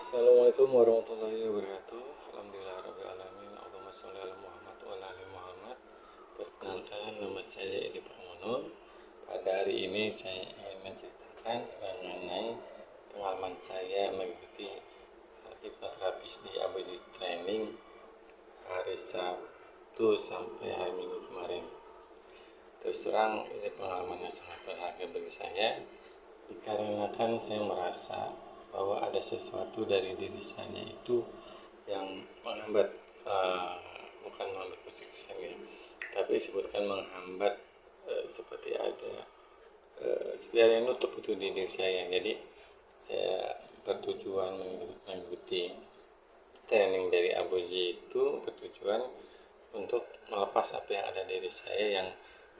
Assalamualaikum warahmatullahi wabarakatuh. Alhamdulillahirrahmanirrahim. Allahumma sholli ala Muhammad wa ala ali Muhammad. Perkenalkan, nama saya Edi Pramono. Pada hari ini saya ingin menceritakan mengenai pengalaman saya mengikuti hipnoterapis di Abuji Training hari Sabtu sampai hari Minggu kemarin. Terus terang, ini pengalaman yang sangat berharga bagi saya, dikarenakan saya merasa bahwa ada sesuatu dari diri saya itu yang menghambat, bukan menghambat kesuksesan, tapi disebutkan menghambat, seperti ada seperti yang nutup itu di diri saya. Jadi saya bertujuan mengikuti training dari Abuji itu bertujuan untuk melepas apa yang ada di diri saya yang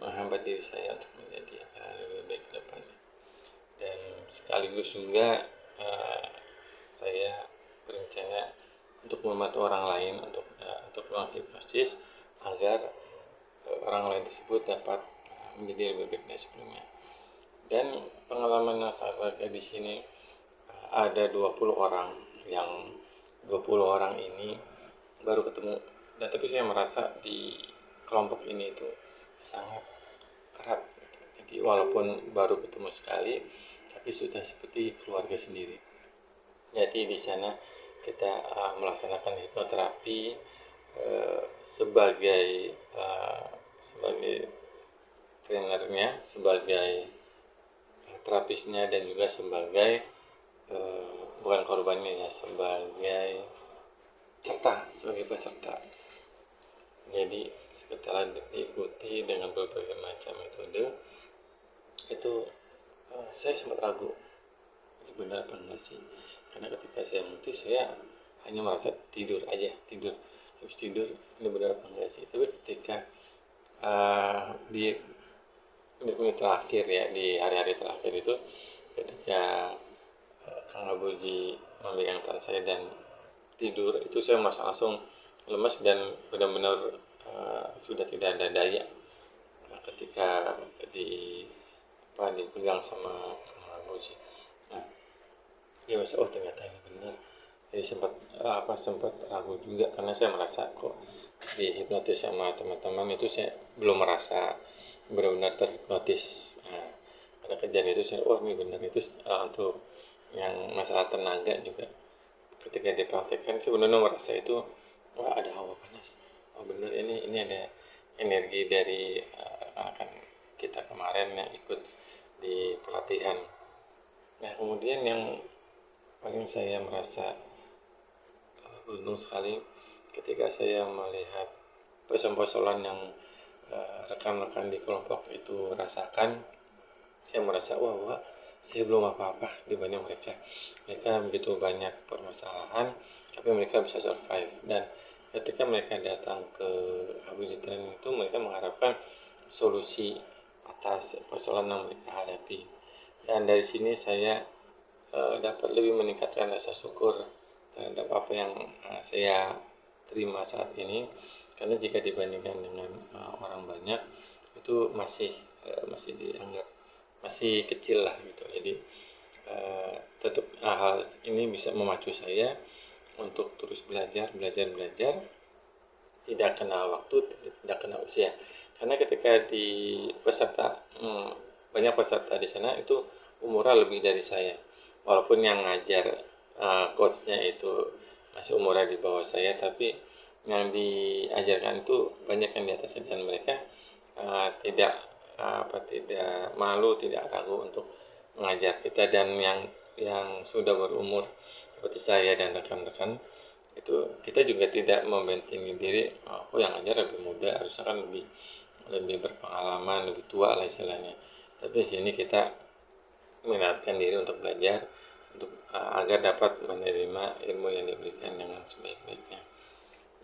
menghambat diri saya untuk menjadi lebih baik ke depannya. Dan sekaligus juga saya berencana untuk membantu orang lain untuk melakukan hipnosis agar orang lain tersebut dapat menjadi lebih baik dari sebelumnya. Dan pengalaman yang sangat berharga di sini, ada 20 orang yang 20 orang ini baru ketemu, dan tapi saya merasa di kelompok ini itu sangat erat. Jadi walaupun baru ketemu sekali, tapi sudah seperti keluarga sendiri. Jadi di sana kita melaksanakan hipnoterapi sebagai trainernya, sebagai terapisnya, dan juga sebagai bukan korbannya ya, sebagai peserta. Jadi setelah diikuti dengan berbagai macam metode itu, saya sempat ragu, ini benar apa enggak sih? Karena ketika saya mengikuti, saya hanya merasa tidur, habis tidur, ini benar apa enggak sih? Tapi ketika di menit-menit terakhir ya, di hari-hari terakhir itu, ketika Kang Abuji memberikan saya dan tidur, itu saya merasa langsung lemas dan benar-benar sudah tidak ada daya ketika dipegang sama Kang Abuji. Nah, ya masa ternyata ini benar. Jadi sempat ragu juga, karena saya merasa kok di hipnotis sama teman-teman itu saya belum merasa benar-benar terhipnotis. Nah, pada kejadian itu saya ini benar. Itu untuk yang masalah tenaga juga, ketika dipraktekkan saya benar-benar merasa itu ada hawa panas. Benar, ini ada energi dari rekan kita kemarin yang ikut di pelatihan. Nah, kemudian yang paling saya merasa beruntung sekali ketika saya melihat persoalan yang rekan-rekan di kelompok itu rasakan. Saya merasa wah saya belum apa-apa dibanding mereka. Mereka begitu banyak permasalahan, tapi mereka bisa survive. Dan ketika mereka datang ke Abuji Training itu, mereka mengharapkan solusi atas persoalan yang mereka hadapi. Dan dari sini saya dapat lebih meningkatkan rasa syukur terhadap apa yang saya terima saat ini, karena jika dibandingkan dengan orang banyak itu masih dianggap masih kecil lah gitu. Jadi tetap hal ini bisa memacu saya untuk terus belajar, tidak kenal waktu, tidak kenal usia. Karena ketika banyak peserta di sana itu umurnya lebih dari saya, walaupun yang ngajar coachnya itu masih umurnya di bawah saya, tapi yang diajarkan itu banyak yang di atas, dan mereka tidak malu, tidak ragu untuk mengajar kita. Dan yang sudah berumur seperti saya dan rekan-rekan itu, kita juga tidak membentengi diri, yang ngajar lebih muda, harusnya kan lebih berpengalaman, lebih tua lah istilahnya. Tapi di sini kita mengingatkan diri untuk belajar, agar dapat menerima ilmu yang diberikan dengan sebaik-baiknya.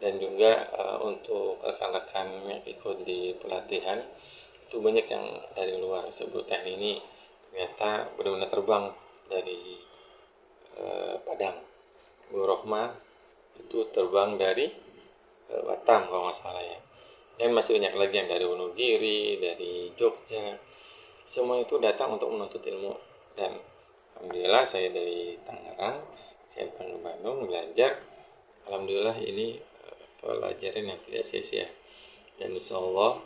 Dan juga untuk rekan-rekan yang ikut di pelatihan itu, banyak yang dari luar. Sebelum teknik ini ternyata benar-benar terbang dari Padang. Bu Rohma itu terbang dari Batam kalau nggak salah ya. Dan masih banyak lagi yang dari Wonogiri, dari Jogja. Semua itu datang untuk menuntut ilmu. Dan alhamdulillah saya dari Tangerang saya datang ke Bandung belajar. Alhamdulillah ini pelajaran yang tidak sia-sia, dan insya Allah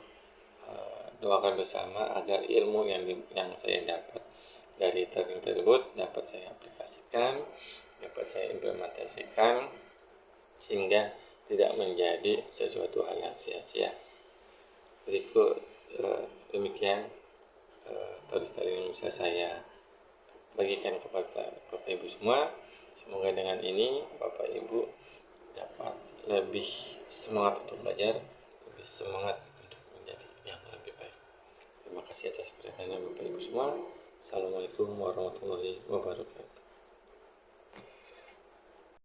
doakan bersama agar ilmu yang saya dapat dari training tersebut dapat saya aplikasikan, dapat saya implementasikan, sehingga tidak menjadi sesuatu hal yang sia-sia. Berikut demikian tutorial yang bisa saya bagikan kepada Bapak Ibu semua. Semoga dengan ini Bapak Ibu dapat lebih semangat untuk belajar, lebih semangat untuk menjadi yang lebih baik. Terima kasih atas perhatiannya Bapak Ibu semua. Assalamualaikum warahmatullahi wabarakatuh.